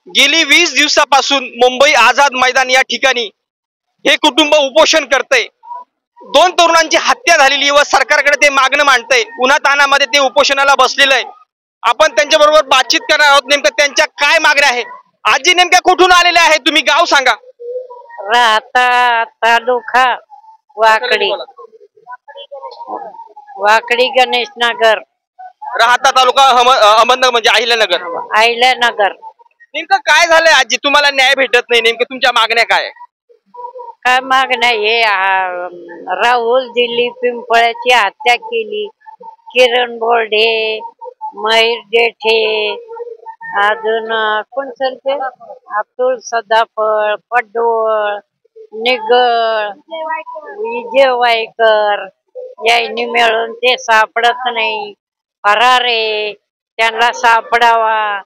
गेली 20 दिवसापासून मुंबई आझाद मैदान या ठिकाणी हे कुटुंब उपोषण करतंय। 2 तरुणांची हत्या झालेली व सरकारकडे ते मागणं मांडतंय। उन्हातानामध्ये ते उपोषणाला बसलेलं आहे। आपण त्यांच्या बरोबर बातचीत करणार आहोत। नेमकं त्यांच्या काय मागण्या आहे। आजी नेमक्या कुठून आलेल्या आहे, तुम्ही गाव सांगा। राहता तालुका वाकडी वाकडी गणेश नगर, राहता तालुका अहमदनगर म्हणजे अहिल्यानगर। अहिल्यानगर। नेमकं काय झालंय आजी, तुम्हाला न्याय भेटत नाही, नेमकं तुमच्या मागण्या काय आहे? काय मागण्या हे राहुल दिलीप पिंपळ्याची हत्या केली, किरण बोर्डे, मयूर जेठे, अजून कोण चलते, अब्दुल सदाफळ, पडवळ, निगळ, विजय वायकर यांनी मिळून ते सापडत नाही, फरारे, त्यांना सापडावा,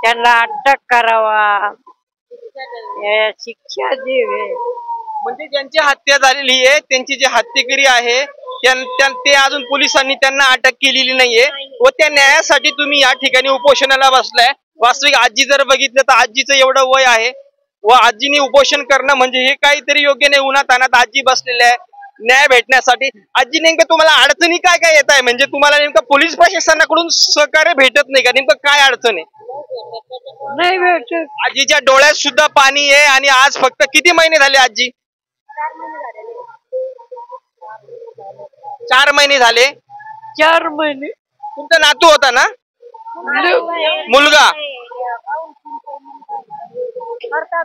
त्यांना अटक करावा, शिक्षा द्यावी। म्हणजे ज्यांची हत्या झालेली आहे त्यांची जे हत्येकरी आहे ते अजून पोलिसांनी त्यांना अटक केलेली नाहीये व त्या न्यायासाठी तुम्ही या ठिकाणी उपोषणाला बसलाय। वास्तविक आजी जर बघितलं तर आजीचं एवढं वय आहे व आजीने उपोषण करणं म्हणजे हे काहीतरी योग्य नाही। उन्हातानात आजी बसलेल्या आहे न्याय भेटण्यासाठी। आजी नेमकं तुम्हाला अडचणी काय काय येत आहे, म्हणजे तुम्हाला नेमकं पोलीस प्रशासनाकडून सहकार्य भेटत नाही का, नेमकं काय अडचण आहे? नाही भेटत। आजीच्या डोळ्यात सुद्धा पाणी आहे आणि आज फक्त किती महिने झाले आजी? 4 महिने झाले। 4 महिने। तुमचा नातू होता ना? मुलगा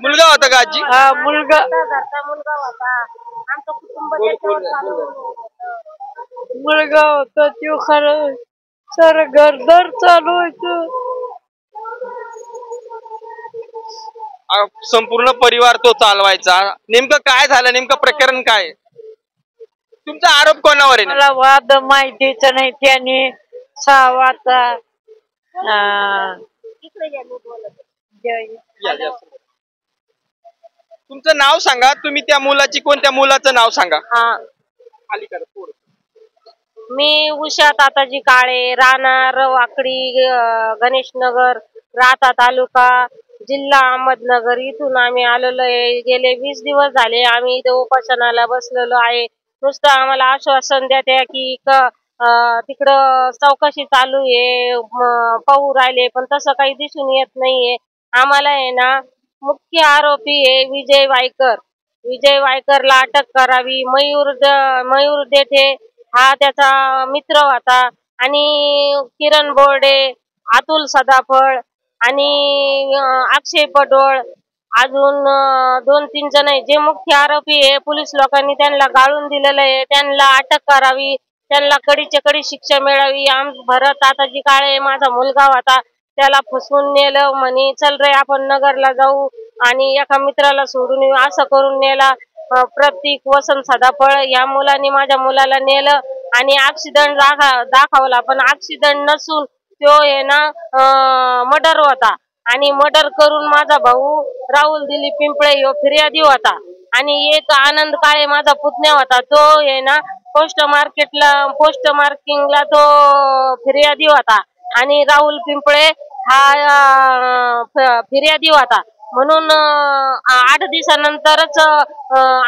मुलगा होता का आजी? हा मुलगा मुलगा होता, तो खरं सर घरदार चालवायचं। संपूर्ण परिवार तो चालवायचा। नेमकं काय झालं, नेमकं प्रकरण काय? तुमचा आरोप कोणावर आहे? मला वाद माहितीच नाही। त्याने सावाचा तुमचं नाव सांगा, तुम्ही त्या मुलाची कोणत्या मुलाचं नाव सांगा। मी उषा ताताजी काळे, राहणार वाकडी गणेशनगर, राहता तालुका, जिल्हा अहमदनगर। इथून आम्ही आलेलो आहे। गेले 20 दिवस झाले आम्ही इथे उपोषणाला बसलेलो आहे। नुसतं आम्हाला आश्वासन देते की तिकडं चौकशी चालू आहे, पाहू राहिले, पण तसं काही दिसून येत नाहीये। आम्हाला आहे ना मुख्य आरोपी आहे विजय वायकर, विजय वायकरला अटक करावी। मयूर देठे हा त्याचा मित्र होता आणि किरण बोर्डे, अतुल सदाफळ आणि अक्षय पडवळ अजून 2-3 जण आहे जे मुख्य आरोपी आहे। पोलीस लोकांनी त्यांना गाळून दिलेलं आहे, त्यांना अटक करावी, त्यांना कडीच्या कडी शिक्षा मिळावी। भरत ताताजी काळे माझा मुलगा होता, त्याला फसवून नेलं म्हणे चल रे आपण नगरला जाऊ आणि एका मित्राला सोडून येऊ, असं करून नेला। प्रतीक वसंत सदाफळ या मुलांनी माझ्या मुलाला नेलं आणि ऍक्सिडेंट दाखवला, पण ऍक्सिडेंट नसून तो आहे ना मर्डर होता आणि मर्डर करून माझा भाऊ राहुल दिलीप पिंपळे ह्यो फिर्यादी होता आणि एक आनंद काळे माझा पुतण्या होता, तो आहे ना पोस्ट मार्किंगला तो फिर्यादी होता आणि राहुल पिंपळे हा फिर्यादी होता। म्हणून 8 दिवसानंतरच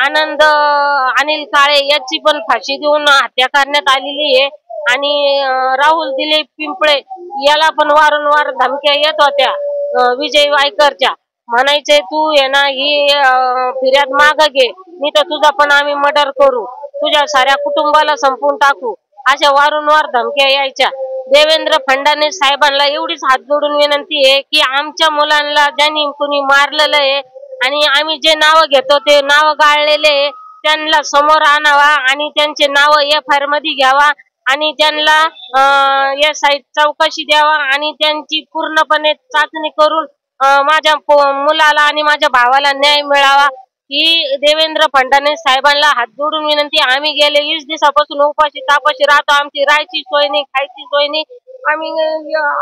आनंद अनिल काळे याची पण फाशी देऊन हत्या करण्यात आलेली आहे आणि राहुल दिलीप पिंपळे याला पण वारंवार धमक्या येत होत्या विजय वायकरच्या, म्हणायचे तू आहे ना ही फिर्याद माग घे, नाही तर तुझा पण आम्ही मर्डर करू, तुझ्या साऱ्या कुटुंबाला संपवून टाकू, अशा वारंवार धमक्या यायच्या। देवेंद्र फडणवीस साहेबांना एवढीच हात जोडून विनंती आहे की आमच्या मुलांना ज्यांनी कुणी मारलेलं आहे आणि आम्ही जे नाव घेतो ते नाव गाळलेले त्यांना समोर आणावा आणि त्यांचे नाव FIR मध्ये घ्यावा आणि त्यांना या साईट चौकशी द्यावा आणि त्यांची पूर्णपणे चाचणी करून माझ्या मुलाला आणि माझ्या भावाला न्याय मिळावा ही देवेंद्र फडणवीस साहेबांना हात जोडून विनंती। आम्ही गेले 20 दिवसापासून उपाशी तापाशी राहतो, आमची राहायची सोय नाही, खायची सोय नाही, आम्ही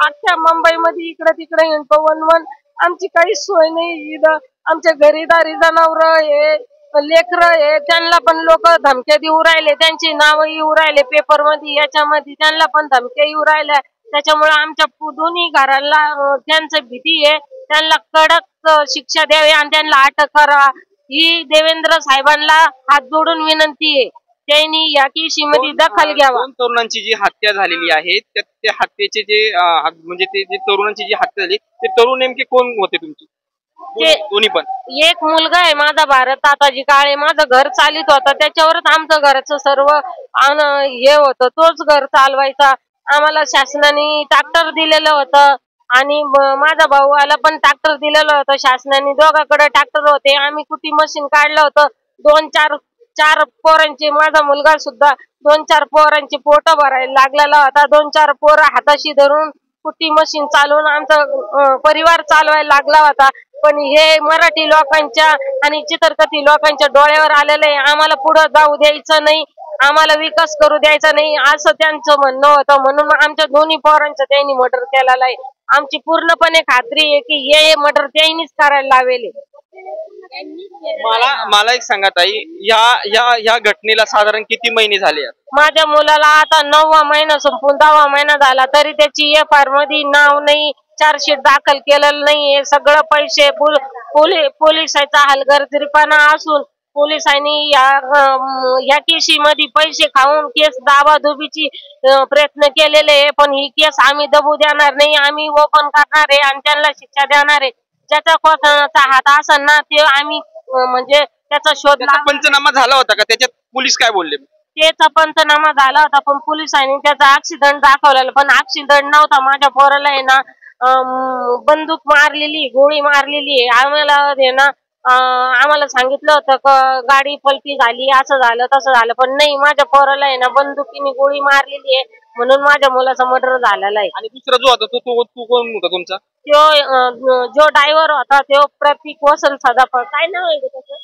अख्ख्या मुंबईमध्ये इकडे तिकडे हिंडतो वन, आमची काहीच सोय नाही। इथं आमच्या घरीदारी जनावर हे लेकर आहे त्यांना पण लोक धमक्या देऊ राहिले, त्यांची नाव येऊ राहिले पेपर मध्ये, याच्यामध्ये त्यांना पण धमक्या येऊ राहिल्या। त्याच्यामुळे आमच्या दोन्ही घराला त्यांचं भीती आहे, त्यांना कडक शिक्षा द्यावी आणि त्यांना अटक करावा ही देवेंद्र साहेबांना हात जोडून विनंती आहे. त्यांनी या केशीमध्ये दखल घ्यावा. दोन तरुणांची जी हत्या झालेली आहे त्या हत्येचे जे म्हणजे ते जे तरुणांची जी हत्या झाली ते तरुण नेमके कोण होते तुमचे? दोन्ही पण. एक मुलगा आहे माझा भारत ताताजी काळे, माझं घर चालित होतं त्याच्यावरच आमचं घराचं सर्व हे होतं, तोच घर चालवायचा. आम्हाला शासनाने ट्रॅक्टर दिलेलं होतं आणि माझ्या भाऊला पण ट्रॅक्टर दिलेलं होतं शासनाने. दोघांकडे ट्रॅक्टर होते. आम्ही कुटी मशीन काढलं होतं. चार पोरांचे, माझा मुलगा सुद्धा 2-4 पोरांचे पोट भरायला लागलेला होता. 2-4 पोरं हाताशी धरून कुटी मशीन चालवून आमचा परिवार चालवायला लागला होता. पण हे मराठी लोकांच्या आणि चित्रकथी लोकांच्या डोळ्यावर आलेलं आहे. आम्हाला पुढे जाऊ द्यायचं नाही, आम्हाला विकास करू द्यायचा नाही असं त्यांचं म्हणणं होतं. म्हणून आमच्या दोन्ही पोरांचं त्यांनी मर्डर केलेलं आहे. आमची पूर्णपणे खात्री आहे की हे मर्डर त्यांनीच करायला लावेल. मला एक सांगा ताई, या घटनेला साधारण किती महिने झाले? माझ्या मुलाला आता 9वा महिना संपून 10वा महिना झाला तरी त्याची FIR मध्ये नाव नाही, चार्जशीट दाखल केलेलं नाहीये. सगळं पैसे पोलिसांचा हलगर्जीपणा असून पोलिसांनी या केशीमध्ये पैसे खाऊन केस दाबादुबीची प्रयत्न केलेले आहे. पण ही केस आम्ही दबू देणार नाही, आम्ही ओपन करणार आहे आणि त्यांना शिक्षा देणार आहे. ज्याचा कोणाचा हात असेल ना ते आम्ही म्हणजे त्याचा शोध. पंचनामा झाला होता का? त्याच्यात पोलीस काय बोलले? त्याचा पंचनामा झाला होता पण पोलिसांनी त्याचा ऍक्सिडेंट दाखवलेला, पण ऍक्सिडेंट नव्हता. माझ्या पोराला आहे ना बंदूक मारलेली, गोळी मारलेली आहे. आम्हाला सांगितलं होतं का गाडी पलटी झाली, असं झालं तसं झालं, पण नाही, माझ्या पोराला आहे ना बंदुकीने गोळी मारलेली आहे म्हणून माझ्या मुलाचा मर्डर झालेला आहे. आणि दुसरा जो होता तो कोण होता तुमचा? जो ड्रायव्हर होता तो प्रतीक वसंत सदाफळ, काय नाव आहे त्याचं,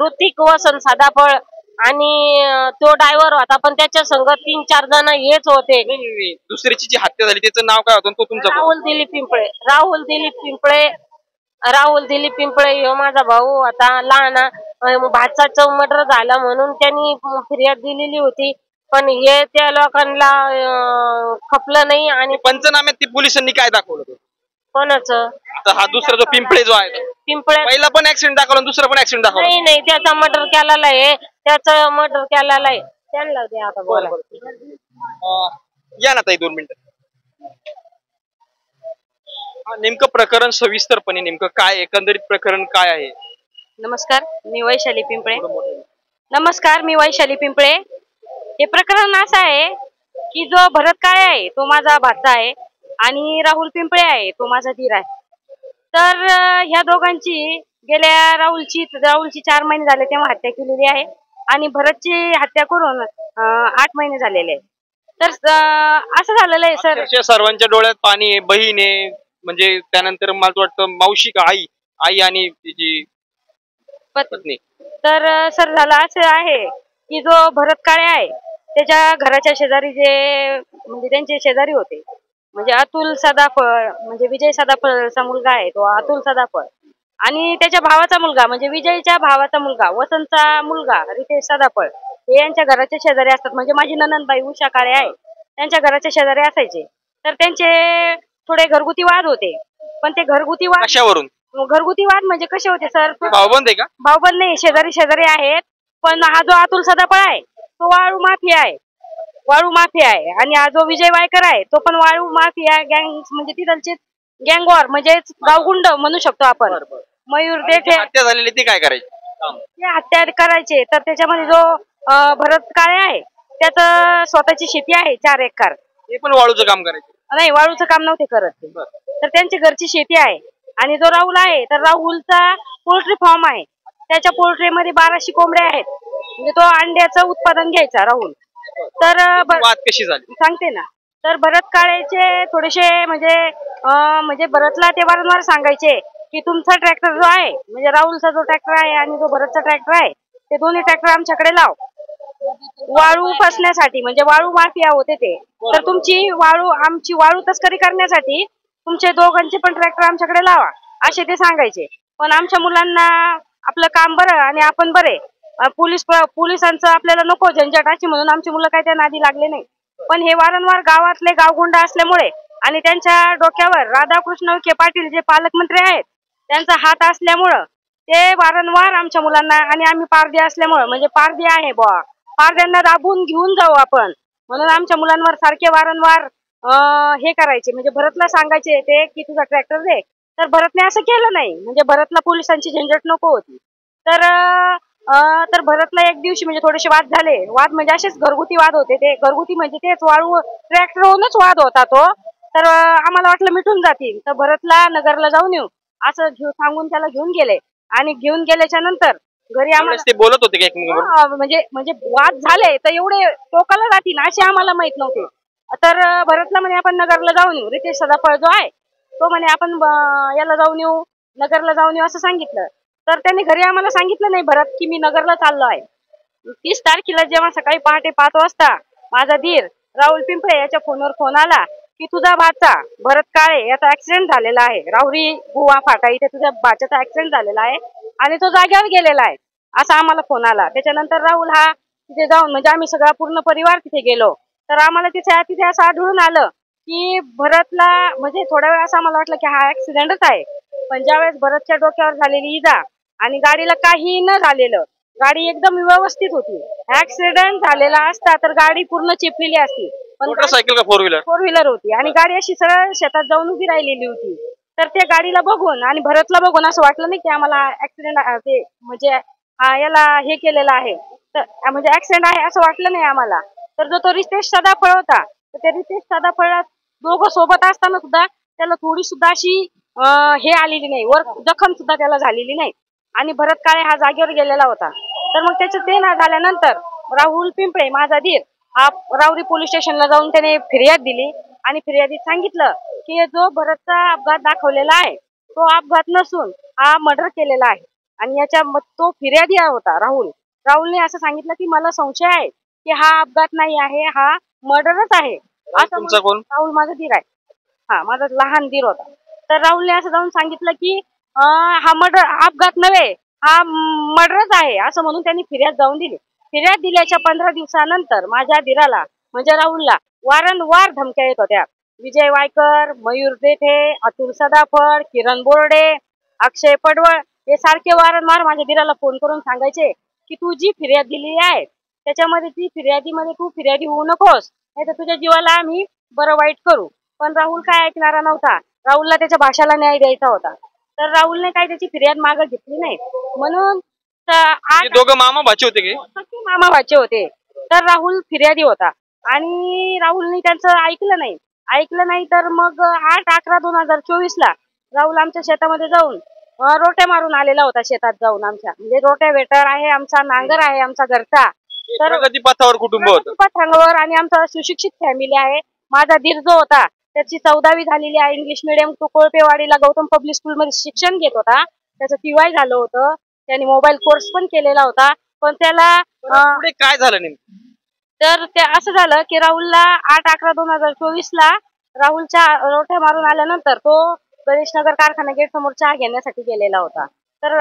ऋतिक वसंत सदाफळ. आणि तो ड्रायव्हर होता पण त्याच्या संग 3-4 जण हेच होते. दुसऱ्याची जी हत्या झाली त्याचं नाव काय होतं? तो तुमचा? राहुल दिलीप पिंपळे ह्यो माझा भाऊ होता लहान. भाचाचं मर्डर झाला म्हणून त्यांनी फिर्याद दिलेली होती पण हे त्या लोकांना खपलं नाही. आणि पंचनाम्यात ती पोलिसांनी काय दाखवलं? कोणाचं? आता हा दुसरा जो पिंपळे जो आहे, पिंपळे पहिला पण ऍक्सिडेंट दाखवला, दुसरा पण ऍक्सिडेंट दाखवला. नाही, त्याचा मर्डर केलेला आहे, त्यांना द्या आता बोला. या ना ताई 2 मिनिटं. नेमकं प्रकरण सविस्तरपणे नेमकं काय, एकंदरीत प्रकरण काय आहे? नमस्कार, मी वैशाली पिंपळे. हे प्रकरण असं आहे की जो भरत काळे आहे तो माझा भाचा आहे आणि राहुल पिंपळे आहे तो माझा धीर आहे. तर ह्या दोघांची गेल्या राहुलची 4 महिने झाले तेव्हा हत्या केलेली आहे आणि भरतची हत्या करून 8 महिने झालेले आहे. तर असं झालेलं आहे सर, सर्वांच्या डोळ्यात पाणी आहे. बहीण आहे, म्हणजे त्यानंतर मला वाटतं मावशी का आई आणि तिची पत्नी. तर सर झालं असं आहे की जो भरत काळे आहे त्याच्या घराच्या शेजारी म्हणजे त्यांचे शेजारी होते, म्हणजे अतुल सदाफळ, म्हणजे विजय सदाफळचा मुलगा आहे तो अतुल सदाफळ, आणि त्याच्या भावाचा मुलगा म्हणजे विजयच्या भावाचा मुलगा वसंतचा मुलगा रितेश सदाफळ हे यांच्या घराच्या शेजारी असतात. म्हणजे माझी ननंदबाई उषा काळे आहे त्यांच्या घराच्या शेजारी असायचे. तर त्यांचे थोडे घरगुती वाद होते, पण ते घरगुती वाद म्हणजे कसे होते सर? भाऊबंद आहे का? भाऊबंद नाही, शेजारी आहेत. पण हा जो अतुल सदाफळ आहे तो वाळू माफिया आहे आणि हा जो विजय वायकर आहे तो पण वाळू माफिया गँग, म्हणजे तिथलचे गँगवॉर म्हणजे गावगुंड म्हणू शकतो आपण. मयूर देठे हत्या झालेली ती काय करायची? ते हत्या करायचे. तर त्याच्यामध्ये जो भरत काळे आहे त्याचं स्वतःची शेती आहे 4 एकर. ते पण वाळूचं काम करायचे? नाही, वाळूचं काम नव्हते करत ते. तर त्यांची घरची शेती आहे. आणि जो राहुल आहे तर राहुलचा पोल्ट्री फार्म आहे, त्याच्या पोल्ट्रीमध्ये 1200 कोंबड्या आहेत, म्हणजे तो अंड्याचं उत्पादन घ्यायचा राहुल. तर वाद कशी झाली सांगते ना. तर भरत काळेचे थोडेसे म्हणजे भरतला ते वारंवार सांगायचे की तुमचा ट्रॅक्टर जो आहे, म्हणजे राहुलचा जो ट्रॅक्टर आहे आणि जो भरतचा ट्रॅक्टर आहे, ते दोन्ही ट्रॅक्टर आमच्याकडे लाव, वाळू फसण्यासाठी, म्हणजे वाळू माफिया होते ते. तर आमची वाळू तस्करी करण्यासाठी तुमचे दोघांचे पण ट्रॅक्टर आमच्याकडे लावा असे ते सांगायचे. पण आमच्या मुलांना आपलं काम बरं आणि आपण बरे, पोलिसांचं आपल्याला नको झंझट अशी म्हणून आमची मुलं काय त्या नादी लागले नाही. पण हे वारंवार गावातले गावगुंड असल्यामुळे आणि त्यांच्या डोक्यावर राधाकृष्ण विखे पाटील जे पालकमंत्री आहेत त्यांचा हात असल्यामुळं ते वारंवार आमच्या मुलांना, आणि आम्ही पारधी असल्यामुळं, म्हणजे पारधी आहे बुवा, पारध्यांना दाबून घेऊन जाऊ आपण म्हणून आमच्या मुलांवर सारखे वारंवार हे करायचे. म्हणजे भरतला सांगायचे ते की तुझा ट्रॅक्टर दे, तर भरतने असं केलं नाही. म्हणजे भरतला पोलिसांची झंझट नको होती. तर भरतला एक दिवशी म्हणजे थोडेसे वाद झाले. वाद म्हणजे असेच घरगुती वाद होते. ते घरगुती म्हणजे तेच वाळू ट्रॅक्टरवरूनच वाद होता तो. तर आम्हाला वाटलं मिटून जातील, तर भरतला नगरला जाऊन येऊ असं सांगून त्याला घेऊन गेले. आणि घेऊन गेल्याच्या नंतर घरी आम्हाला ते बोलत होते म्हणजे वाद झाले तर एवढे टोकाला जातील असे आम्हाला माहित नव्हते. तर भरतला म्हणे आपण नगरला जाऊन येऊ. रितेश सदाफळ जो आहे तो म्हणे आपण याला जाऊन येऊ, नगरला जाऊन येऊ असं सांगितलं. तर त्यांनी घरी आम्हाला सांगितलं नाही भरत की मी नगरला चाललो आहे. 30 तारखेला जेव्हा सकाळी पहाटे 5 वाजता माझा धीर राहुल पिंपळे याच्या फोनवर फोन आला की तुझा भाचा भरत काळे याचा ऍक्सिडेंट झालेला आहे, राहुरी गुवा फाटा इथे तुझ्या भाच्याचा ऍक्सिडेंट झालेला आहे आणि तो जाग्यावर गेलेला आहे असा आम्हाला फोन आला. त्याच्यानंतर राहुल हा तिथे जाऊन, म्हणजे आम्ही सगळा पूर्ण परिवार तिथे गेलो, तर आम्हाला तिथे असं आढळून आलं की भरतला, म्हणजे थोड्या वेळ असं आम्हाला वाटलं की हा ऍक्सिडेंटच आहे. पण ज्यावेळेस भरतच्या डोक्यावर झालेली इजा आणि गाडीला काही न झालेलं, गाडी एकदम व्यवस्थित होती. ऍक्सिडेंट झालेला असता तर गाडी पूर्ण चिपलेली असती. मोटरसायकल का फोर व्हीलर होती आणि गाडी अशी सरळ शेतात जाऊन उभी राहिलेली होती. तर त्या गाडीला बघून आणि भरतला बघून असं वाटलं नाही की आम्हाला ऍक्सिडेंट ते म्हणजे याला हे केलेलं आहे, तर म्हणजे ऍक्सिडेंट आहे असं वाटलं नाही आम्हाला. तर जो तो रितेश सदाफळ होता, तर त्या रितेश सदाफळ दोघं सोबत असताना सुद्धा त्याला थोडी सुद्धा अशी हे आलेली नाही, वर जखम सुद्धा त्याला झालेली नाही. आणि भरत काळे हा जागेवर गेलेला होता. तर मग त्याचं ते ना झाल्यानंतर राहुल पिंपळे माझा धीर हा राहुरी पोलीस स्टेशनला जाऊन त्याने फिर्याद दिली आणि फिर्यादीत सांगितलं की जो भरतचा अपघात दाखवलेला आहे तो अपघात नसून हा मर्डर केलेला आहे. आणि याच्या तो फिर्यादी होता राहुलने असं सांगितलं की मला संशय आहे की हा अपघात नाही आहे, हा मर्डरच आहे. असं राहुल माझा धीर आहे, हा माझा लहान धीर होता. तर राहुलने असं जाऊन सांगितलं की हा मर्डर अपघात नव्हे, हा मर्डरच आहे असं म्हणून त्यांनी फिर्याद जाऊन दिली. फिर्याद दिल्याच्या 15 दिवसानंतर माझ्या धीराला म्हणजे राहुलला वारंवार धमक्या येत होत्या. विजय वायकर, मयूर देठे, अतुल सदाफळ, किरण बोर्डे, अक्षय पडवळ हे सारखे वारंवार माझ्या धीराला फोन करून सांगायचे की तू जी फिर्याद दिली आहे त्याच्यामध्ये ती फिर्यादीमध्ये तू फिर्यादी होऊ नकोस, नाही तर तुझ्या जीवाला आम्ही बरं वाईट करू. पण राहुल काय ऐकणारा नव्हता. राहुलला त्याच्या भाषाला न्याय द्यायचा होता. तर राहुलने काय त्याची फिर्याद मागे घेतली नाही. म्हणून दोघं मामा भाचे होते की सख्खे मामा भाचे होते. तर राहुल फिर्यादी होता आणि राहुलने त्यांचं ऐकलं नाही. तर मग 8/11/2024 ला राहुल आमच्या शेतामध्ये जाऊन रोट्या मारून आलेला होता. शेतात जाऊन आमच्या म्हणजे रोट्या वेटर आहे, आमचा नांगर आहे आमचा घरचा. तर प्रगतीपथावर कुटुंब होतं, प्रगतीपथावर आणि आमचा सुशिक्षित फॅमिली आहे. माझा धीर जो होता त्याची 14वी झालेली आहे. इंग्लिश मिडियम तो कोळपेवाडीला गौतम पब्लिक स्कूल मध्ये शिक्षण घेत होता. त्याचं TY झालं होतं. त्याने मोबाईल कोर्स पण केलेला होता. पण त्याला काय झालं नेमकं, तर ते असं झालं की राहुलला 8/11/2024 ला राहुलच्या रोट्या मारून आल्यानंतर तो गणेशनगर कारखाना गेट समोर चहा घेण्यासाठी गेलेला होता. तर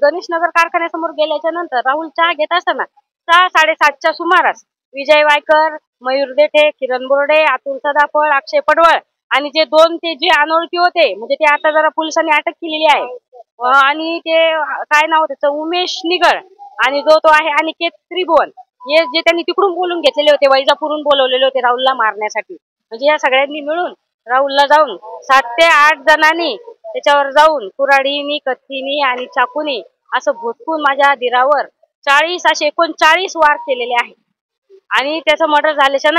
गणेशनगर कारखान्यासमोर गेल्याच्या नंतर राहुल चहा घेत असताना 6-7:30च्या सुमारास विजय वायकर, मयूर देठे, किरण बोर्डे, अतुल सदाफळ, अक्षय पडवळ आणि ते जे अनोळखी होते, म्हणजे ते आता जरा पोलिसांनी अटक केलेली आहे. आणि ते काय नाव त्याचं उमेश निगळ आणि जो तो आहे अनिकेत त्रिभुवन, हे जे त्यांनी तिकडून बोलून घेतलेले होते, वैजापूरून बोलवलेले होते राहुलला मारण्यासाठी. म्हणजे या सगळ्यांनी मिळून राहुलला जाऊन 7 ते 8 जणांनी त्याच्यावर जाऊन कुऱ्हाडीनी, कत्तीनी आणि चाकूनी असं भुसकून माझ्या धीरावर 39 वार केलेले आहेत. आणि त्याचं मर्डर झाल्याच्या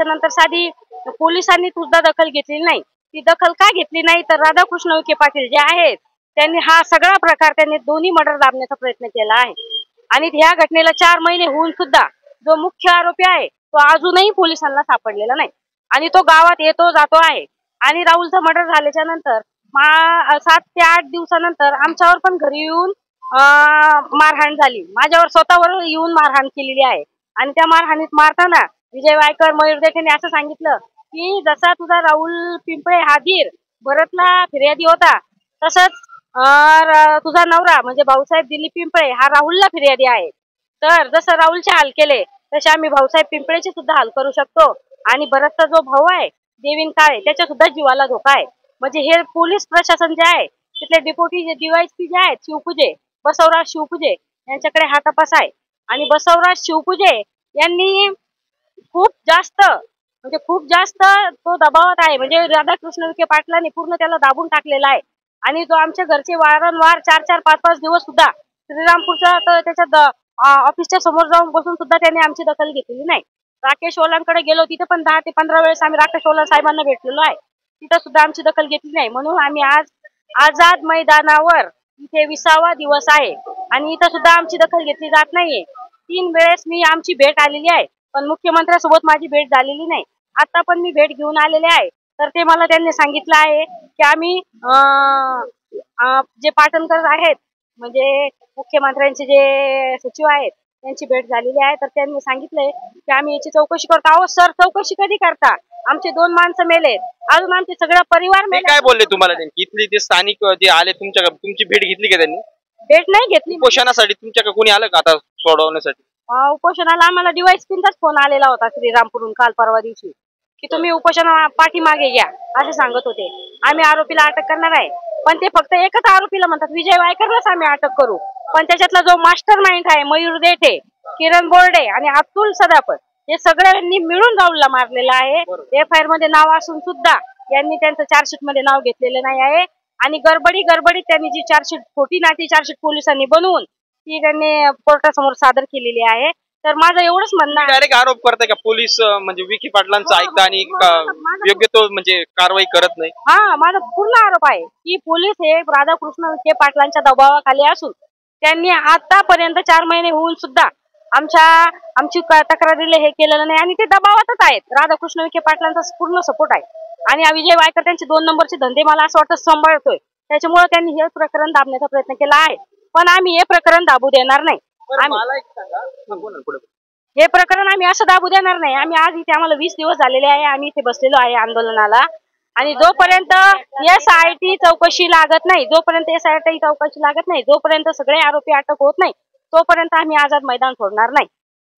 नंतर साधी पोलिसांनी सुद्धा दखल घेतलेली नाही. ती दखल का घेतली नाही तर राधाकृष्ण विखे पाटील जे आहेत त्यांनी हा सगळा प्रकार दोन्ही मर्डर दाबण्याचा प्रयत्न केला आहे. आणि ह्या घटनेला 4 महिने होऊन सुद्धा जो मुख्य आरोपी आहे तो अजूनही पोलिसांना सापडलेला नाही आणि तो गावात येतो जातो आहे. आणि राहुलचा मर्डर झाल्याच्या नंतर 7 ते 8 दिवसानंतर आमच्यावर पण घरी येऊन मारहाण झाली. माझ्यावर स्वतःवर येऊन मारहाण केलेली आहे. आणि त्या मारहाणीत मारताना विजय वायकर, मयूर देठेने असं सांगितलं की जसा तुझा राहुल पिंपळे हा धीर भरतला फिर्यादी होता तसंच तुझा नवरा म्हणजे भाऊसाहेब दिलीप पिंपळे हा राहुलला फिर्यादी आहे. तर जसं राहुलचे हाल केले तसे आम्ही भाऊसाहेब पिंपळेचे सुद्धा हाल करू शकतो. आणि भरतचा जो भाऊ आहे देविन काळे त्याच्या सुद्धा जीवाला धोका आहे. म्हणजे हे पोलीस प्रशासन जे आहे तिथले डिप्युटी जे DYSP जे आहेत शिवपुजे, बसवराज शिवपुजे यांच्याकडे हा तपास आहे. आणि बसवराज शिवपुजे यांनी खूप जास्त तो दबावात आहे. म्हणजे राधाकृष्ण विखे पाटलांनी पूर्ण त्याला दाबून टाकलेला आहे. आणि जो आमच्या घरचे वारंवार 4-4, 5-5 दिवस सुद्धा श्रीरामपूरच्या तर त्याच्या ऑफिसच्या समोर जाऊन बसून सुद्धा त्यांनी आमची दखल घेतलेली नाही. राकेश ओलांकडे गेलो, तिथे पण 10 ते 15 वेळेस आम्ही राकेश ओलां साहेबांना भेटलेलो आहे, तिथं सुद्धा आमची दखल घेतली नाही. म्हणून आम्ही आज आझाद मैदानावर, इथे 20वा दिवस आहे आणि इथं सुद्धा आमची दखल घेतली जात नाहीये. 3 वेळेस आमची भेट आलेली आहे, पण मुख्यमंत्र्यांसोबत माझी भेट झालेली नाही. आता पण मी भेट घेऊन आलेले आहे, तर ते मला त्यांनी सांगितलं आहे की आम्ही जे पाटणकर आहेत, म्हणजे मुख्यमंत्र्यांचे जे सचिव आहेत त्यांची भेट झालेली आहे, तर त्यांनी सांगितलंय की आम्ही याची चौकशी करतो. अहो सर, चौकशी कधी करता? आमचे 2 माणसं मेलेत, अजून आमचे सगळा परिवार मेले. काय बोलले तुम्हाला त्यांनी? इथले ते स्थानिक जे आले तुमच्याकडे, तुमची भेट घेतली का त्यांनी? भेट नाही घेतली. उपोषणासाठी तुमच्याकडे कोणी आलं का आता सोडवण्यासाठी? उपोषणाला आम्हाला DYSPचाच फोन आलेला होता श्रीरामपूरहून काल परवा दिवशी, की तुम्ही उपोषणा पाठीमागे घ्या असे सांगत होते. आम्ही आरोपीला अटक करणार आहे, पण ते फक्त एकच आरोपीला म्हणतात, विजय वायकरलाच आम्ही अटक करू. पण त्याच्यातला जो मास्टर माइंड आहे मयूर देठे, किरण बोर्डे आणि अतुल सदाफळ, हे सगळ्यांनी मिळून राहुलला मारलेला आहे. FIR मध्ये नाव असून सुद्धा यांनी त्यांचं चार्जशीट मध्ये नाव घेतलेलं नाही आहे. आणि गडबडीत त्यांनी जी चार्जशीट, खोटी नाटी चार्जशीट पोलिसांनी बनवून ती त्यांनी कोर्टासमोर सादर केलेली आहे. तर माझं एवढंच म्हणणं आहे. डायरेक्ट आरोप करताय का पोलीस म्हणजे विखे पाटलांचं ऐकता आणि योग्य तो म्हणजे कारवाई करत नाही? हा, माझा पूर्ण आरोप आहे की पोलीस हे राधाकृष्ण विखे पाटलांच्या दबावाखाली असून त्यांनी आतापर्यंत 4 महिने होऊन सुद्धा आमची तक्रारीला हे केलेलं नाही आणि ते दबावातच आहेत. राधाकृष्ण विखे पाटलांचा पूर्ण सपोर्ट आहे आणि विजय वायकर त्यांचे 2 नंबरचे धंदे मला असं वाटतं सांभाळतोय. त्याच्यामुळे त्यांनी हे प्रकरण दाबण्याचा प्रयत्न केला आहे, पण आम्ही हे प्रकरण दाबू देणार नाही. हे प्रकरण आम्ही असं दाबू देणार नाही. आम्ही आज इथे, आम्हाला 20 दिवस झालेले आहे, आम्ही इथे बसलेलो आहे आंदोलनाला. आणि जोपर्यंत SIT चौकशी लागत नाही, जोपर्यंत सगळे आरोपी अटक होत नाही, तोपर्यंत आम्ही आझाद मैदान सोडणार नाही.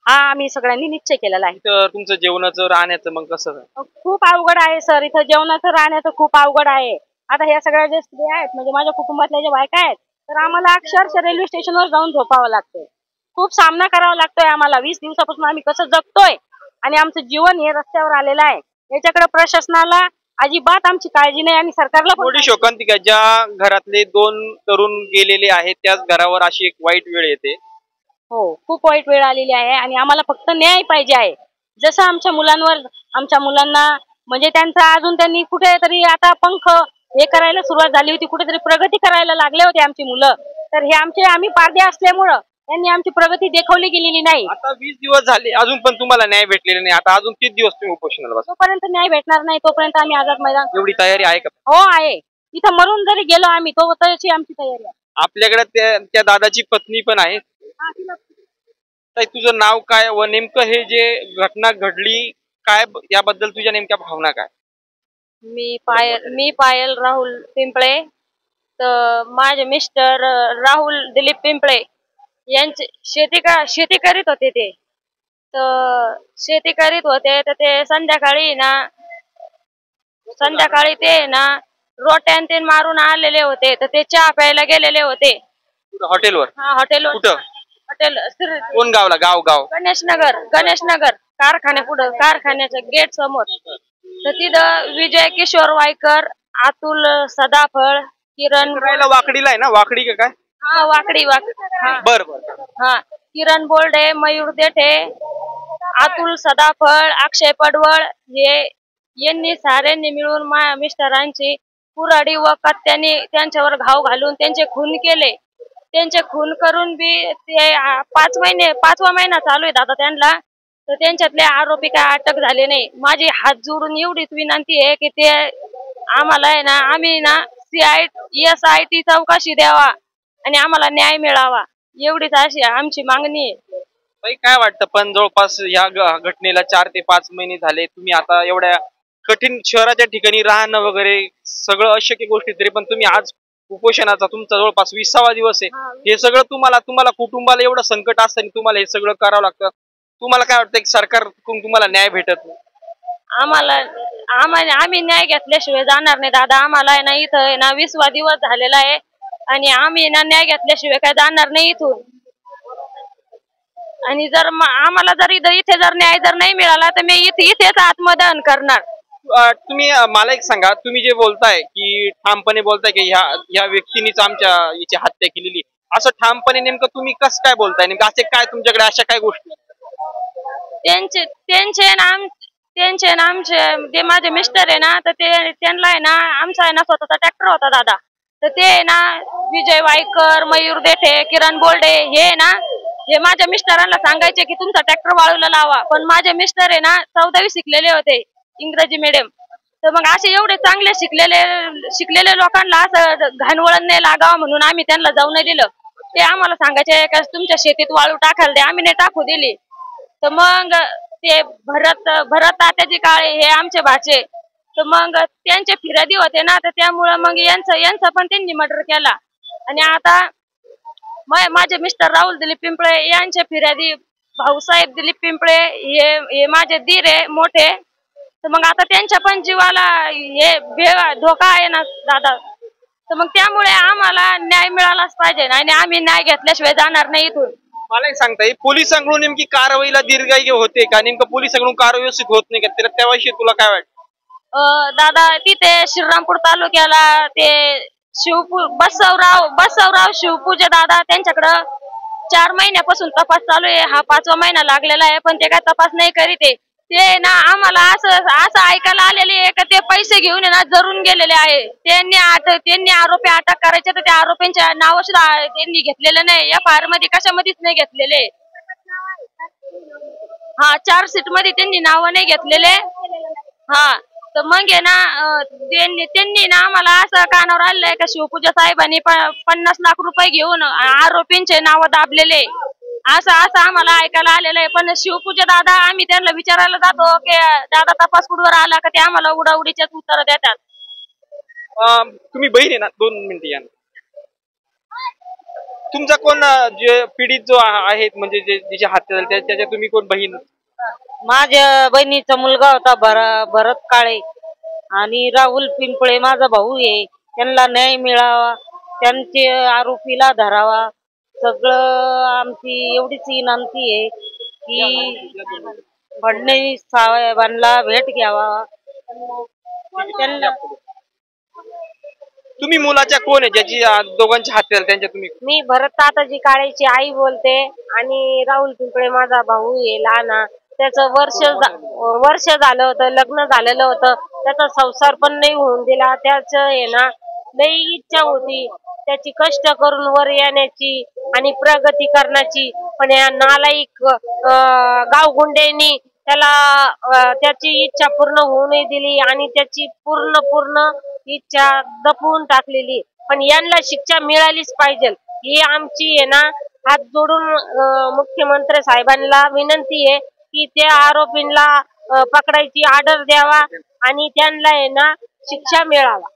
हा आम्ही सगळ्यांनी निश्चय केलेला आहे. तर तुमचं जेवणाचं राहण्याचं मग कसं? खूप अवघड आहे सर, इथं जेवणाचं राहण्याचं खूप अवघड आहे. आता ह्या सगळ्या जे स्त्री आहेत, म्हणजे माझ्या कुटुंबातल्या ज्या बायका आहेत, तर आम्हाला अक्षरशः रेल्वे स्टेशनवर जाऊन झोपावं लागतंय. खूप सामना करावा लागतोय आम्हाला. 20 दिवसापासून आम्ही कसं जगतोय आणि आमचं जीवन हे रस्त्यावर आलेलं आहे. याच्याकडे प्रशासनाला अजिबात आमची काळजी नाही आणि सरकारला थोडी शोकांतिका. ज्या घरातले 2 तरुण गेलेले आहेत त्याच घरावर अशी एक वाईट वेळ येते. हो, खूप वाईट वेळ आलेली आहे आणि आम्हाला फक्त न्याय पाहिजे आहे. जसं आमच्या मुलांना म्हणजे त्यांनी कुठेतरी आता पंख हे करायला सुरुवात झाली होती, कुठेतरी प्रगती करायला लागले होते आमची मुलं. तर हे आम्ही पारदे असल्यामुळं त्यांनी आमची प्रगती दाखवली गेलेली नाही. आता 20 दिवस झाले, अजून पण तुम्हाला न्याय भेटलेला नाही. आता अजून 30 दिवस तुम्ही उपोषणाला बसा. जोपर्यंत न्याय भेटणार नाही तोपर्यंत आम्ही आझाद मैदान. एवढी तयारी आहे का? हो आहे. इथं मरून जरी गेलो आम्ही, तशी आमची तयारी आहे. आपल्याकडे त्या दादाची पत्नी पण आहे. तुझं नाव काय व नेमकं हे जे घटना घडली काय, याबद्दल तुझ्या नेमक्या भावना काय? मी पायल राहुल पिंपळे. तर माझे मिस्टर राहुल दिलीप पिंपळे यांचे शेती करीत होते. ते तर शेती करीत होते, तर ते संध्याकाळी ते रोट्यान ते मारून आलेले होते. तर ते चहा प्यायला गेलेले होते हॉटेलवर. हा, हॉटेलवर. कुठं? हॉटेल कोण गावला? गाव गणेशनगर कारखान्याच्या गेट समोर. तर तिथं विजय किशोर वायकर, अतुल सदाफळ, किरण वाकडीला आहे ना? वाकडी का काय? हा, वाकडी. बर. हा, किरण बोर्डे, मयूर देठे, अतुल सदाफळ, अक्षय पडवळ यांनी साऱ्यांनी मिळून माझ्या मिस्टरांची कुऱ्हाडी व कत्त्याने त्यांच्यावर घाव घालून त्यांचे खून केले. त्यांचे खून करून बी ते 5वा महिना चालू आहे आता त्यांना. तर त्यांच्यातले आरोपी काय अटक झाले नाही. माझी हात जोडून एवढीच विनंती आहे की ते आम्हाला आम्ही SIT चौकशी द्यावा आणि आम्हाला न्याय मिळावा, एवढीच अशी आमची मागणी आहे. काय वाटतं पण जवळपास या घटनेला 4 ते 5 महिने झाले. तुम्ही आता एवढ्या कठीण शहराच्या ठिकाणी राहणं वगैरे सगळं अशक्य गोष्टी, तरी पण तुम्ही आज उपोषणाचा तुमचा जवळपास 20वा दिवस आहे. हे सगळं तुम्हाला कुटुंबाला एवढं संकट असताना तुम्हाला हे सगळं करावं लागतं. तुम्हाला काय वाटतं की सरकार तुम्हाला न्याय भेटत नाही? आम्हाला आम्ही न्याय घेतल्याशिवाय जाणार नाही दादा. आम्हाला आहे ना इथं आहे ना 20वा दिवस झालेला आहे आणि आम्ही ना न्याय घेतल्याशिवाय काय जाणार नाही इथून. आणि जर आम्हाला जर इथे जर न्याय जर नाही मिळाला तर मी इथेच आत्मदहन करणार. तुम्ही मला एक सांगा, तुम्ही जे बोलताय की ठामपणे बोलताय की ह्या व्यक्तीनीच आमच्या याची हत्या केलेली, असं ठामपणे नेमकं तुम्ही कसं काय बोलताय? नेमकं असे काय तुमच्याकडे अशा काय गोष्टी? त्यांचे ना आमचे ते माझे मिस्टर आहे ना, तर त्यांना आहे ना आमचा आहे ना स्वतःचा ट्रॅक्टर होता दादा. तर ते ना विजय वायकर, मयूर देठे, किरण बोर्डे हे ना हे माझ्या मिस्टरांना सांगायचे की तुमचा ट्रॅक्टर वाळूला लावा. पण माझे मिस्टर आहे ना 14वी शिकलेले होते इंग्रजी मीडियम. तर मग असे एवढे चांगले शिकलेले लोकांना असं घाणवळण नाही लागावं म्हणून आम्ही त्यांना जाऊ नाही दिलं. ते आम्हाला सांगायचे का तुमच्या शेतीत वाळू टाकायला दे, आम्ही नाही टाकू दिली. तर मग ते भरत तात्याजी काळे हे आमचे भाचे, तर मग त्यांचे फिर्यादी होते ना, तर त्यामुळं मग यांचा पण त्यांनी मर्डर केला. आणि आता माझे मिस्टर राहुल दिलीप पिंपळे यांचे फिर्यादी भाऊसाहेब दिलीप पिंपळे हे माझे दीर आहे मोठे. तर मग आता त्यांच्या पण जीवाला हे धोका आहे ना दादा. तर मग त्यामुळे आम्हाला न्याय मिळालाच पाहिजे आणि आम्ही न्याय घेतल्याशिवाय जाणार नाही इथून. मला एक सांगता येईल, पोलिसांकडून नेमकी कारवाईला दीर्घाई होते का? नेमकं पोलिसांकडून कारवाई व्यवस्थित होत नाही का? त्याविषयी तुला काय वाटतं? दादा तिथे श्रीरामपूर तालुक्याला ते बसवराव शिवपूजा दादा त्यांच्याकडं 4 महिन्यापासून तपास चालू आहे. हा 5वा महिना लागलेला आहे, पण ते काय तपास नाही करीत आहे. ते ना आम्हाला असं ऐकायला आलेले आहे का ते पैसे घेऊन ना जरून गेलेले आहे. त्यांनी आरोपी अटक करायचे तर त्या आरोपींच्या नाव सुद्धा त्यांनी घेतलेलं नाही. या फार मध्ये कशामध्येच नाही घेतलेले. हा 4 सीट मध्ये त्यांनी नाव नाही घेतलेले. हा तर मग आहे ना त्यांनी ना आम्हाला असं कानावर आलंय का शिवपूजा साहेबांनी 50 लाख रुपये घेऊन आरोपींचे नाव दाबलेले, असं आम्हाला ऐकायला आलेलं आहे. पण शिवपूजा दादा आम्ही त्यांना विचारायला जातो की दादा तपास कुठवर आला का, ते आम्हाला उडाउडीचेच उत्तर देतात. तुम्ही बहीण आहे ना, 2 मिनिटं या. तुमचा कोण जे पीडित जो आहेत म्हणजे जिची हत्या झाली त्याच्या तुम्ही कोण बहीण? माझ्या बहिणीचा मुलगा होता भरत काळे आणि राहुल पिंपळे माझा भाऊ आहे. त्यांना न्याय मिळावा, त्यांचे आरोपीला धरावा, सगळं आमची एवढीच विनंती आहे की फडणवीस साहेबांना भेट घ्यावा. त्यांना तुम्ही मुलाच्या कोण आहे ज्याची दोघांची हत्या झाली त्यांच्या तुम्ही? मी भरत ताताजी काळेची आई बोलते आणि राहुल पिंपळे माझा भाऊ आहे लहाना. त्याचं वर्ष झालं होतं, लग्न झालेलं होतं, त्याचा संसार पण नाही होऊन दिला. त्याच आहे ना लई इच्छा होती त्याची कष्ट करून वर येण्याची आणि प्रगती करण्याची, पण या नालायक गावगुंड्यांनी त्याला त्याची इच्छा पूर्ण होऊ नाही दिली आणि त्याची पूर्ण इच्छा दपवून टाकलेली. पण यांना शिक्षा मिळालीच पाहिजे ही आमची आहे ना हात जोडून मुख्यमंत्री साहेबांना विनंती आहे की त्या आरोपींना पकडायची ऑर्डर द्यावा आणि त्यांना आहे ना शिक्षा मिळावा.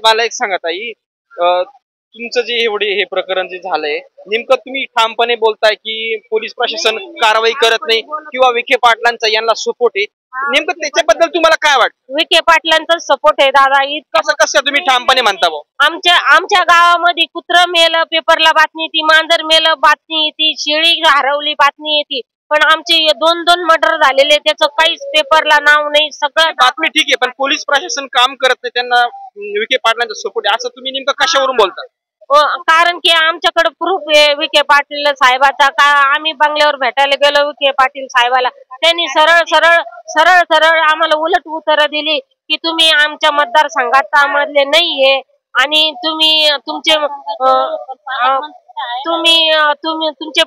मला एक सांगा ताई, तुमचं जे हे प्रकरण जे झालंय, नेमकं तुम्ही ठामपणे बोलताय की पोलीस प्रशासन कारवाई करत नाही किंवा विखे पाटलांचा यांना सपोर्ट आहे, नेमकं त्याच्याबद्दल तुम्हाला काय वाटतं? विखे पाटलांचा सपोर्ट आहे दादा. इतकं कसं तुम्ही ठामपणे म्हणता भाऊ? आमच्या गावामध्ये कुत्र मेलं पेपरला बातमी येते, मांजर मेलं बातमी येते, शेळी हरवली बातमी येते, पण आमचे 2 मर्डर झालेले त्याचं काहीच पेपरला नाव नाही. सगळं बातमी ठीक आहे, पण पोलीस प्रशासन काम करत नाही, त्यांना विखे पाटलांचा सपोर्ट आहे असं तुम्ही नेमकं कशावरून बोलता? कारण की आमच्याकडे प्रूफ आहे विखे पाटील साहेबाचा. का आम्ही बंगल्यावर भेटायला गेलो विखे पाटील साहेबाला, त्यांनी सरळ आम्हाला उलट उत्तर दिली की तुम्ही आमच्या मतदारसंघात मधले नाहीये आणि तुमचे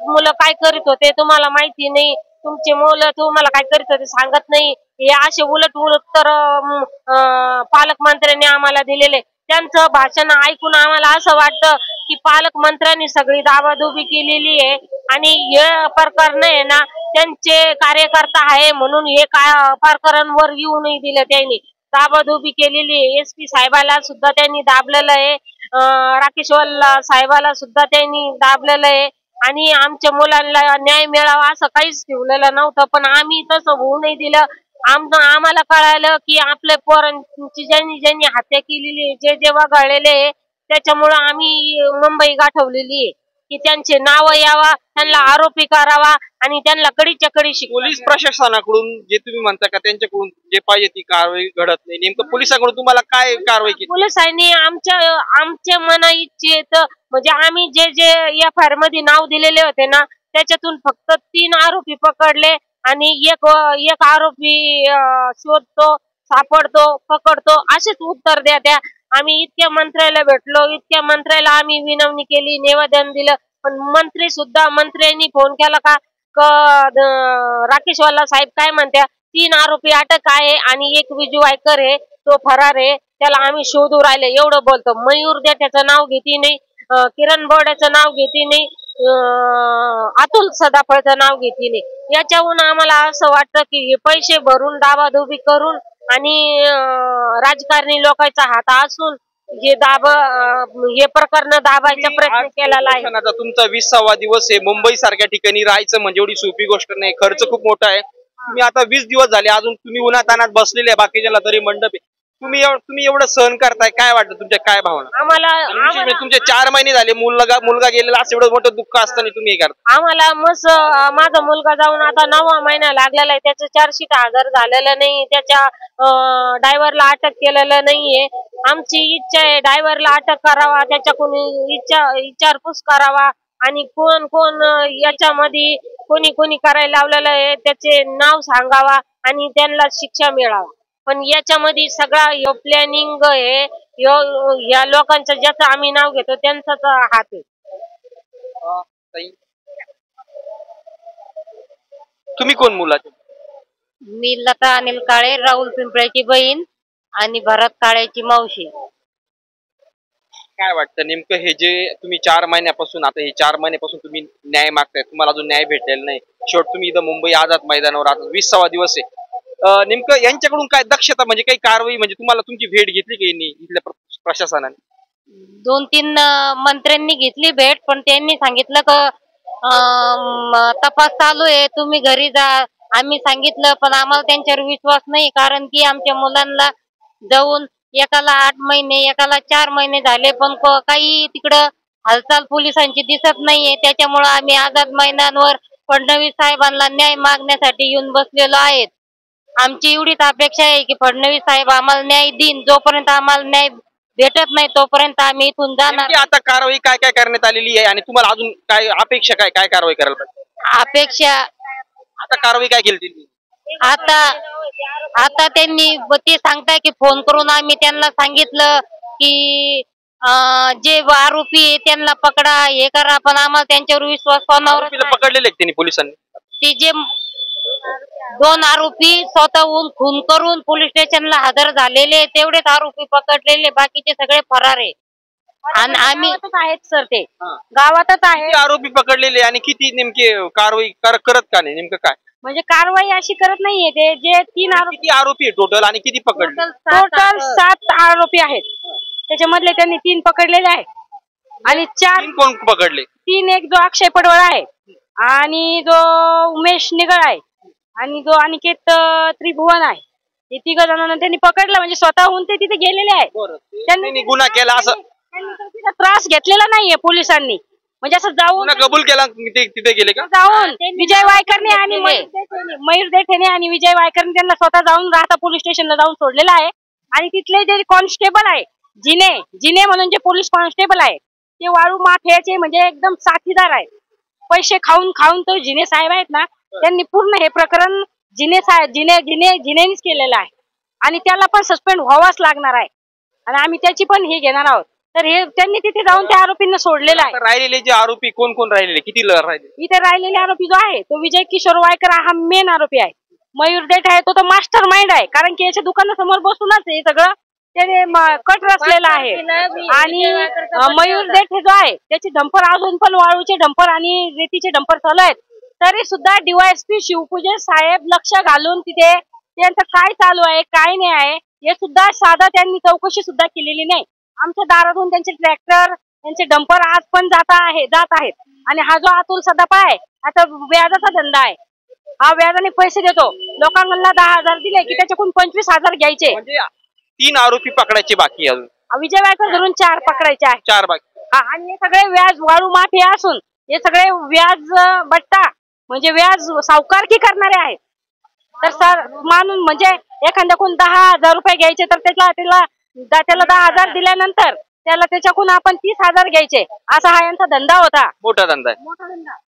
मुलं काय करीत होते तुम्हाला माहिती नाही, तुमचे मुलं तुम्हाला काय करीत होते सांगत नाही, हे असे उलट उत्तर पालकमंत्र्यांनी आम्हाला दिलेले. त्यांचं भाषण ऐकून आम्हाला असं वाटतं की पालकमंत्र्यांनी सगळी दाबादुबी केलेली आहे आणि हे प्रकरण आहे ना त्यांचे कार्यकर्ता आहे म्हणून हे प्रकरण वर येऊ नाही दिलं. त्यांनी दाबादुबी केलेली आहे. SP साहेबाला सुद्धा त्यांनी दाबलेलं आहे, राकेश वल्ला साहेबाला सुद्धा त्यांनी दाबलेलं आहे. आणि आमच्या मुलांना न्याय मिळावा असं काहीच ठेवलेलं नव्हतं, पण आम्ही तसं होऊ नाही दिलं. आम्हाला कळालं की आपल्या पोरांची ज्यांनी हत्या केलेली, जे वगळलेले आहे, त्याच्यामुळं आम्ही मुंबई गाठवलेली आहे की त्यांचे नाव यावा, त्यांना आरोपी करावा आणि त्यांना कडीच्या कडी पोलीस प्रशासनाकडून जे तुम्ही म्हणता का त्यांच्याकडून जे पाहिजे ती कारवाई घडत नाही, नेमकं पोलिसांकडून तुम्हाला काय कारवाई केली? पोलिसांनी आमच्या मना इच्छित म्हणजे आम्ही जे FIR मध्ये नाव दिलेले होते ना, त्याच्यातून फक्त 3 आरोपी पकडले आणि एक आरोपी शोधतो, सापडतो, पकडतो असेच उत्तर द्या. आम्ही इतक्या मंत्र्याला भेटलो, इतक्या मंत्र्याला आम्ही विनवणी केली, निवेदन दिलं, पण मंत्र्यांनी फोन केला का राकेश वाला साहेब काय म्हणत्या 3 आरोपी अटक आहे आणि एक विजू वायकर आहे, तो फरार आहे, त्याला आम्ही शोधू राहिले एवढं बोलतो. मयूर देठ्याचं नाव घेती नाही, किरण बोर्डाचं नाव घेती नाही, अतुल सदाफळचं नाव घेती नाही. याच्याहून आम्हाला असं वाटतं की हे पैसे भरून दाबादुबी करून आणि राजकारणी लोकांचा हात असून हे प्रकरण दाबायचा प्रयत्न केलेला आहे. आता तुमचा 20वा दिवस आहे. मुंबई सारख्या ठिकाणी राहायचं म्हणजे एवढी सोपी गोष्ट नाही, खर्च खूप मोठा आहे. तुम्ही आता 20 दिवस झाले, अजून तुम्ही उन्हातानात बसलेले आहे, बाकीच्याला तरी मंडप आहे. तुम्ही एवढं सहन करताय, काय वाटतं, तुमच्या काय भावना? आम्हाला तुमचे 4 महिने झाले, मुलगा गेलेला, असं एवढं मोठं दुःख असताना तुम्ही हे करता? आम्हाला माझा मुलगा जाऊन आता 9वा महिना लागलेला आहे, त्याचं चार्जशीट हजर झालेलं नाही, त्याच्या ड्रायव्हरला अटक केलेलं नाहीये. आमची इच्छा आहे ड्रायव्हरला अटक करावा, त्याच्याकडून विचारपूस करावा आणि कोण याच्यामध्ये कोणी करायला लावलेलं आहे त्याचे नाव सांगावा आणि त्यांना शिक्षा मिळावा. पण याच्यामध्ये सगळा प्लॅनिंग आहे, या लोकांचं ज्याचं आम्ही नाव घेतो त्यांचाच हात आहे. तुम्ही कोण मुलाचे? मी लता अनिल काळे, राहुल पिंपळ्याची बहीण आणि भरत काळेची मावशी. काय वाटतं नेमकं हे जे तुम्ही 4 महिन्यापासून, आता हे 4 महिन्यापासून तुम्ही न्याय मागताय, तुम्हाला अजून न्याय भेटलेला नाही, शेवट तुम्ही इथं मुंबई आझाद मैदानावर आता 20वा दिवस आहे, नेमकं यांच्याकडून काय दक्षता म्हणजे काही कारवाई, म्हणजे तुम्हाला तुमची भेट घेतली की इथल्या प्रशासनाने? 2-3 मंत्र्यांनी घेतली भेट, पण त्यांनी सांगितलं का तपास चालू आहे, तुम्ही घरी जा. आम्ही सांगितलं, पण आम्हाला त्यांच्यावर विश्वास नाही, कारण की आमच्या मुलांना जाऊन एकाला 8 महिने, एकाला 4 महिने झाले, पण काही तिकडं हालचाल पोलिसांची दिसत नाहीये. त्याच्यामुळे आम्ही आझाद मैदानावर फडणवीस साहेबांना न्याय मागण्यासाठी येऊन बसलेलो आहेत. आमची एवढीच अपेक्षा आहे की फडणवीस साहेब आम्हाला न्याय देईन. जोपर्यंत आम्हाला न्याय भेटत नाही तोपर्यंत आम्ही इथून जाणार. आता कारवाई काय करण्यात आलेली आहे आणि तुम्हाला अजून काय अपेक्षा, काय कारवाई करायला पाहिजे? अपेक्षा आता कारवाई काय केली त्यांनी? आता त्यांनी ते सांगताय की फोन करून आम्ही त्यांना सांगितलं की जे आरोपी आहे त्यांना पकडा, हे करा, पण आम्हाला त्यांच्यावर विश्वास कोणावर पकडलेले त्यांनी पोलिसांनी. ते जे 2 आरोपी स्वतःहून खून करून पोलीस स्टेशनला हजर झालेले तेवढेच आरोपी पकडलेले, बाकीचे सगळे फरार आहे. आणि आम्ही आहेत सर, ते गावातच आहे. आरोपी पकडलेले आणि किती नेमके कारवाई करत का नाही, नेमकं काय म्हणजे कारवाई अशी करत नाहीये ते. जे 3 आरोपी आहे टोटल आणि किती पकडले? टोटल 7 आरोपी आहेत, त्याच्यामधले त्यांनी 3 पकडलेले आहेत आणि 4 कोण पकडले? 3 एक जो अक्षय पडवळ आहे आणि जो उमेश निगळ आहे आणि जो अनिकेत त्रिभुवन आहे, हे 3 जणांना त्यांनी पकडलं. म्हणजे स्वतःहून ते तिथे गेलेले आहेत, त्यांनी गुन्हा केला असं त्रास घेतलेला नाहीये पोलिसांनी. म्हणजे असं जाऊन कबूल केला, तिथे गेले का जाऊन विजय वायकरने आणि मयूर देठेने आणि विजय वायकरने त्यांना स्वतः जाऊन राहता पोलीस स्टेशनला जाऊन सोडलेलं आहे. आणि तिथले जे कॉन्स्टेबल आहे, जिने म्हणून जे पोलीस कॉन्स्टेबल आहे, ते वाळू माफियाचे म्हणजे एकदम साथीदार आहे. पैसे खाऊन तो जिने साहेब आहेत ना, त्यांनी पूर्ण हे प्रकरण जिनेनीच केलेलं आहे आणि त्याला पण सस्पेंड व्हावाच लागणार आहे आणि आम्ही त्याची पण हे घेणार आहोत. तर हे त्यांनी तिथे जाऊन त्या आरोपींना सोडलेलं आहे. राहिलेले जे आरोपी कोण राहिलेले, किती राहिले? इथे राहिलेले आरोपी जो आहे तो विजय किशोर वायकर हा मेन आरोपी आहे. मयूर देठ आहे तो मास्टर माइंड आहे, कारण की याच्या दुकानासमोर बसूनच हे सगळं त्याने कट रचलेलं आहे. आणि मयूर देठ जो आहे त्याचे डंपर अजून पण वाळूचे डंपर आणि रेतीचे डंपर चालू आहेत, तरी सुद्धा DYSP शिवपूजे साहेब लक्ष घालून तिथे त्यांचं काय चालू आहे काय नाही आहे हे सुद्धा साधा त्यांनी चौकशी सुद्धा केलेली नाही. आमच्या दारातून त्यांचे ट्रॅक्टर यांचे डंपर आज पण जात आहेत आणि हा जो अतुल सदापा आहे आता व्याजाचा धंदा आहे. हा व्याजाने पैसे देतो लोकांना 10,000 दिले की त्याच्याकडून 25,000 घ्यायचे. म्हणजे 3 आरोपी पकडायचे बाकी अजून विजय वायकर धरून 4 पकडायचे आहे. 4 बाकी. आणि हे सगळे व्याज वाळू माफिया असून हे सगळे व्याज बट्टा म्हणजे व्याज सावकारकी करणारे आहेत. तर सर मानून म्हणजे एखाद्याकडून 10,000 रुपये घ्यायचे तर त्याला 10,000 दिल्यानंतर त्याच्याकडून आपण 30,000 घ्यायचे. असा हा यांचा धंदा होता. मोठा धंदा आहे. मोठा धंदा.